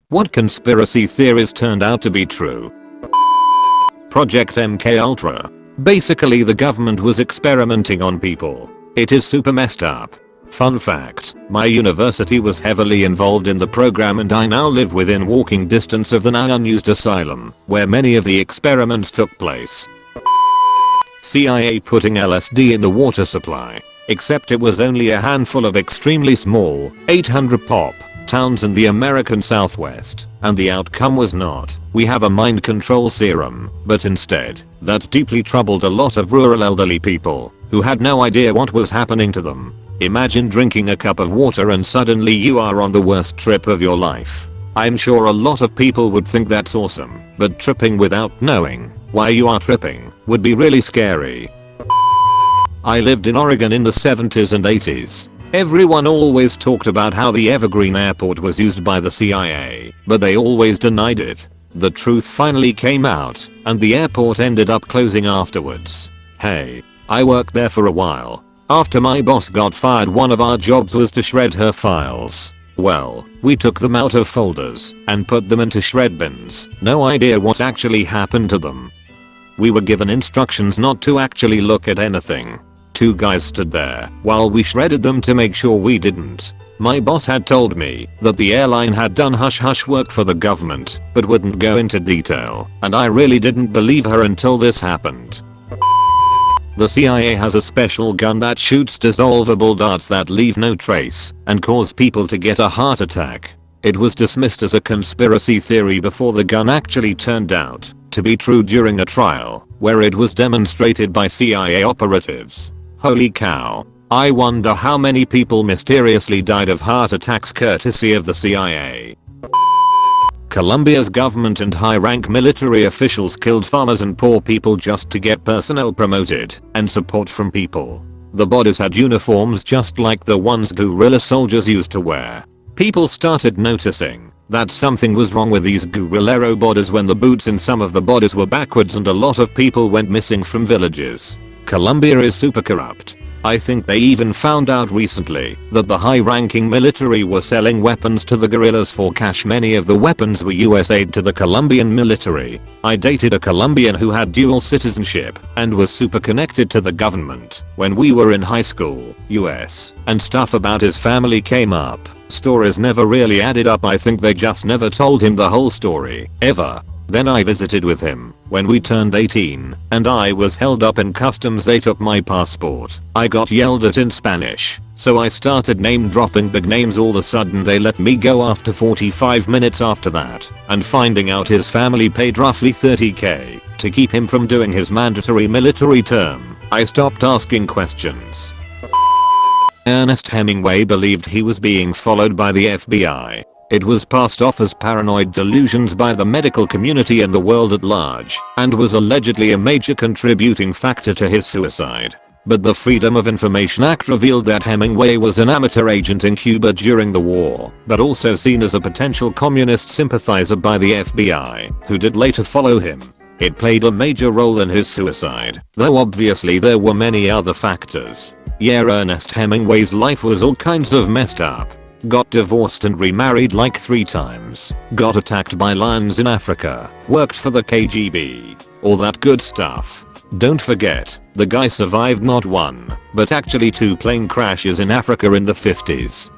What conspiracy theories turned out to be true? Project MK Ultra. Basically the government was experimenting on people. It is super messed up. Fun fact, my university was heavily involved in the program and I now live within walking distance of the now unused asylum, where many of the experiments took place. CIA putting LSD in the water supply. Except it was only a handful of extremely small, 800 pop, towns in the American Southwest, and the outcome was not, we have a mind control serum, but instead, that deeply troubled a lot of rural elderly people, who had no idea what was happening to them. Imagine drinking a cup of water and suddenly you are on the worst trip of your life. I'm sure a lot of people would think that's awesome, but tripping without knowing why you are tripping would be really scary. I lived in Oregon in the 70s and 80s. Everyone always talked about how the Evergreen Airport was used by the CIA, but they always denied it. The truth finally came out, and the airport ended up closing afterwards. Hey, I worked there for a while. After my boss got fired, one of our jobs was to shred her files. Well, we took them out of folders and put them into shred bins. No idea what actually happened to them. We were given instructions not to actually look at anything. Two guys stood there while we shredded them to make sure we didn't. My boss had told me that the airline had done hush-hush work for the government, but wouldn't go into detail, and I really didn't believe her until this happened. The CIA has a special gun that shoots dissolvable darts that leave no trace and cause people to get a heart attack. It was dismissed as a conspiracy theory before the gun actually turned out to be true during a trial, where it was demonstrated by CIA operatives. Holy cow. I wonder how many people mysteriously died of heart attacks courtesy of the CIA. Colombia's government and high-rank military officials killed farmers and poor people just to get personnel promoted and support from people. The bodies had uniforms just like the ones guerrilla soldiers used to wear. People started noticing that something was wrong with these guerrillero bodies when the boots in some of the bodies were backwards and a lot of people went missing from villages. Colombia is super corrupt. I think they even found out recently that the high-ranking military were selling weapons to the guerrillas for cash. Many of the weapons were US aid to the Colombian military. I dated a Colombian who had dual citizenship and was super connected to the government. When we were in high school, US, and stuff about his family came up, stories never really added up. I think they just never told him the whole story, ever. Then I visited with him when we turned 18 and I was held up in customs. They took my passport. I got yelled at in Spanish, so I started name dropping big names. All of a sudden they let me go after 45 minutes after that, and finding out his family paid roughly $30,000 to keep him from doing his mandatory military term, I stopped asking questions. Ernest Hemingway believed he was being followed by the FBI. It was passed off as paranoid delusions by the medical community and the world at large, and was allegedly a major contributing factor to his suicide. But the Freedom of Information Act revealed that Hemingway was an amateur agent in Cuba during the war, but also seen as a potential communist sympathizer by the FBI, who did later follow him. It played a major role in his suicide, though obviously there were many other factors. Yeah, Ernest Hemingway's life was all kinds of messed up. Got divorced and remarried like 3 times. Got attacked by lions in Africa. Worked for the KGB. All that good stuff. Don't forget, the guy survived not 1, but actually 2 plane crashes in Africa in the 50s.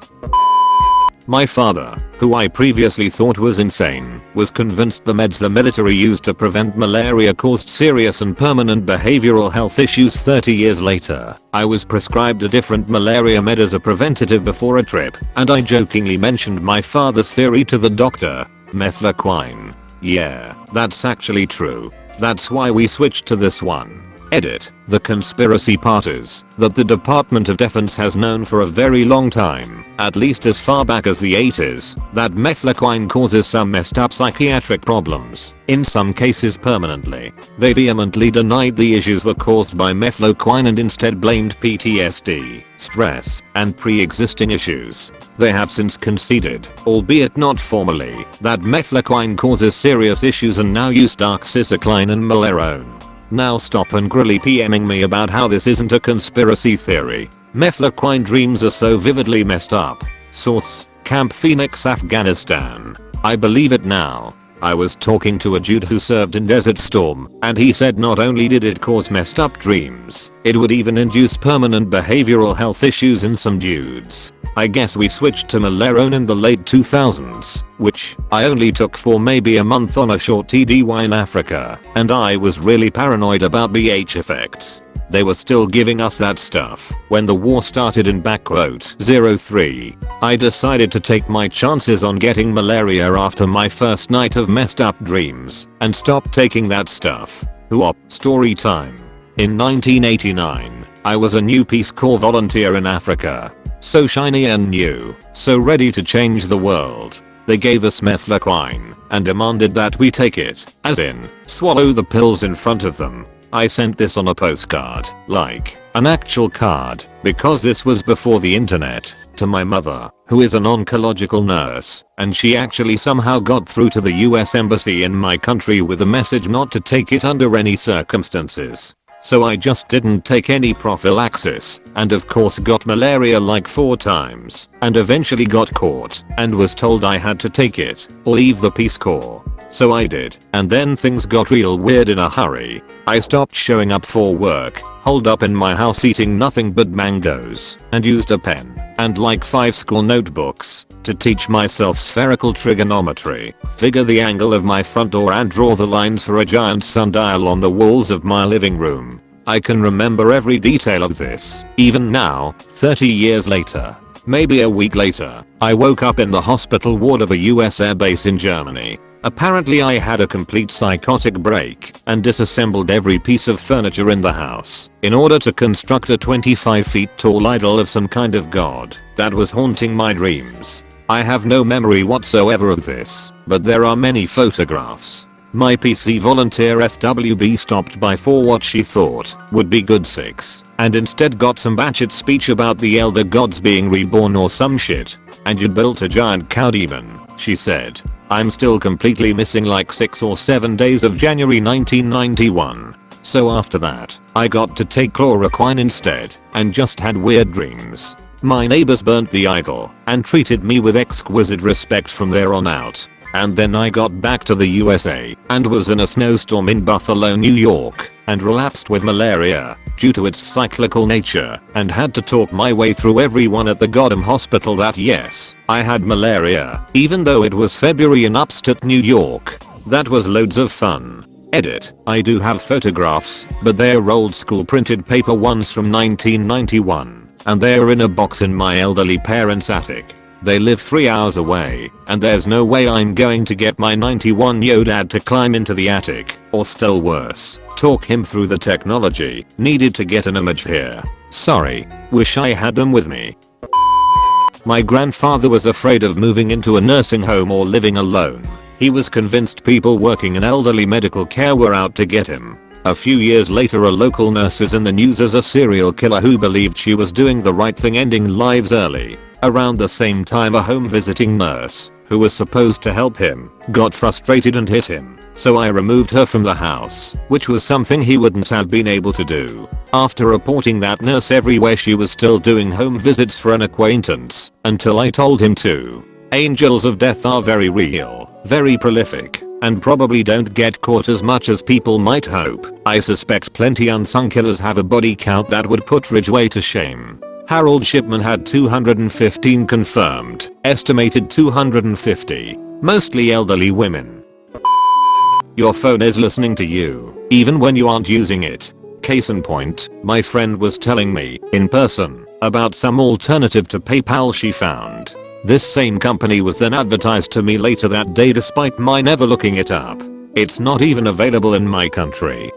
My father, who I previously thought was insane, was convinced the meds the military used to prevent malaria caused serious and permanent behavioral health issues. 30 years later, I was prescribed a different malaria med as a preventative before a trip, and I jokingly mentioned my father's theory to the doctor, mefloquine. Yeah, that's actually true. That's why we switched to this one. Edit. The conspiracy part is that the Department of Defense has known for a very long time, at least as far back as the 80s, that mefloquine causes some messed up psychiatric problems, in some cases permanently. They vehemently denied the issues were caused by mefloquine and instead blamed PTSD, stress, and pre-existing issues. They have since conceded, albeit not formally, that mefloquine causes serious issues and now use doxycycline and Malarone. Now stop angrily PMing me about how this isn't a conspiracy theory. Mefloquine dreams are so vividly messed up. Source: Camp Phoenix, Afghanistan. I believe it now. I was talking to a dude who served in Desert Storm, and he said not only did it cause messed up dreams, it would even induce permanent behavioral health issues in some dudes. I guess we switched to Malarone in the late 2000s, which I only took for maybe a month on a short TDY in Africa, and I was really paranoid about BH effects. They were still giving us that stuff when the war started in '03. I decided to take my chances on getting malaria after my first night of messed up dreams and stop taking that stuff. Story time. In 1989, I was a new Peace Corps volunteer in Africa. So shiny and new, so ready to change the world. They gave us mefloquine and demanded that we take it, as in, swallow the pills in front of them. I sent this on a postcard, like an actual card, because this was before the internet, to my mother, who is an oncological nurse, and she actually somehow got through to the US Embassy in my country with a message not to take it under any circumstances. So I just didn't take any prophylaxis, and of course got malaria like 4 times, and eventually got caught, and was told I had to take it, or leave the Peace Corps. So I did, and then things got real weird in a hurry. I stopped showing up for work, holed up in my house eating nothing but mangoes, and used a pen, and like 5 school notebooks, to teach myself spherical trigonometry, figure the angle of my front door and draw the lines for a giant sundial on the walls of my living room. I can remember every detail of this, even now, 30 years later. Maybe a week later, I woke up in the hospital ward of a US airbase in Germany. Apparently I had a complete psychotic break and disassembled every piece of furniture in the house in order to construct a 25 feet tall idol of some kind of god that was haunting my dreams. I have no memory whatsoever of this, but there are many photographs. My PC volunteer FWB stopped by for what she thought would be good 6 and instead got some batshit speech about the elder gods being reborn or some shit. And you'd built a giant cow demon, she said. I'm still completely missing like 6 or 7 days of January 1991. So after that, I got to take chloroquine instead and just had weird dreams. My neighbors burnt the idol and treated me with exquisite respect from there on out. And then I got back to the USA and was in a snowstorm in Buffalo, New York, and relapsed with malaria due to its cyclical nature and had to talk my way through everyone at the goddamn hospital that yes, I had malaria, even though it was February in upstate New York. That was loads of fun. Edit. I do have photographs, but they're old school printed paper ones from 1991, and they're in a box in my elderly parents' attic. They live 3 hours away, and there's no way I'm going to get my 91-year-old dad to climb into the attic, or still worse, talk him through the technology needed to get an image here. Sorry, wish I had them with me. My grandfather was afraid of moving into a nursing home or living alone. He was convinced people working in elderly medical care were out to get him. A few years later, a local nurse is in the news as a serial killer who believed she was doing the right thing, ending lives early. Around the same time, a home visiting nurse, who was supposed to help him, got frustrated and hit him. So I removed her from the house, which was something he wouldn't have been able to do. After reporting that nurse everywhere, she was still doing home visits for an acquaintance, until I told him to. Angels of death are very real, very prolific, and probably don't get caught as much as people might hope. I suspect plenty unsung killers have a body count that would put Ridgway to shame. Harold Shipman had 215 confirmed, estimated 250, mostly elderly women. Your phone is listening to you, even when you aren't using it. Case in point, my friend was telling me, in person, about some alternative to PayPal she found. This same company was then advertised to me later that day despite my never looking it up. It's not even available in my country.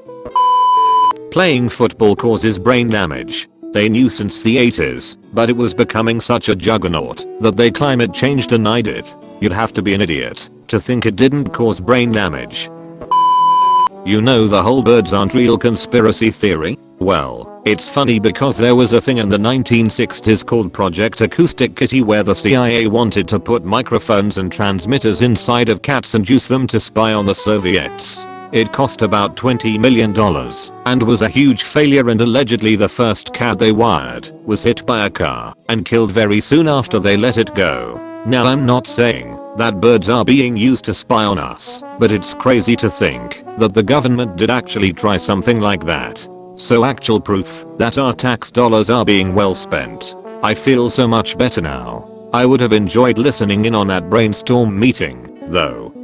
Playing football causes brain damage. They knew since the 80s, but it was becoming such a juggernaut that they climate change denied it. You'd have to be an idiot to think it didn't cause brain damage. You know the whole birds aren't real conspiracy theory? Well, it's funny because there was a thing in the 1960s called Project Acoustic Kitty where the CIA wanted to put microphones and transmitters inside of cats and use them to spy on the Soviets. It cost about $20 million and was a huge failure, and allegedly the first cat they wired was hit by a car and killed very soon after they let it go. Now I'm not saying that birds are being used to spy on us, but it's crazy to think that the government did actually try something like that. So actual proof that our tax dollars are being well spent. I feel so much better now. I would have enjoyed listening in on that brainstorm meeting, though.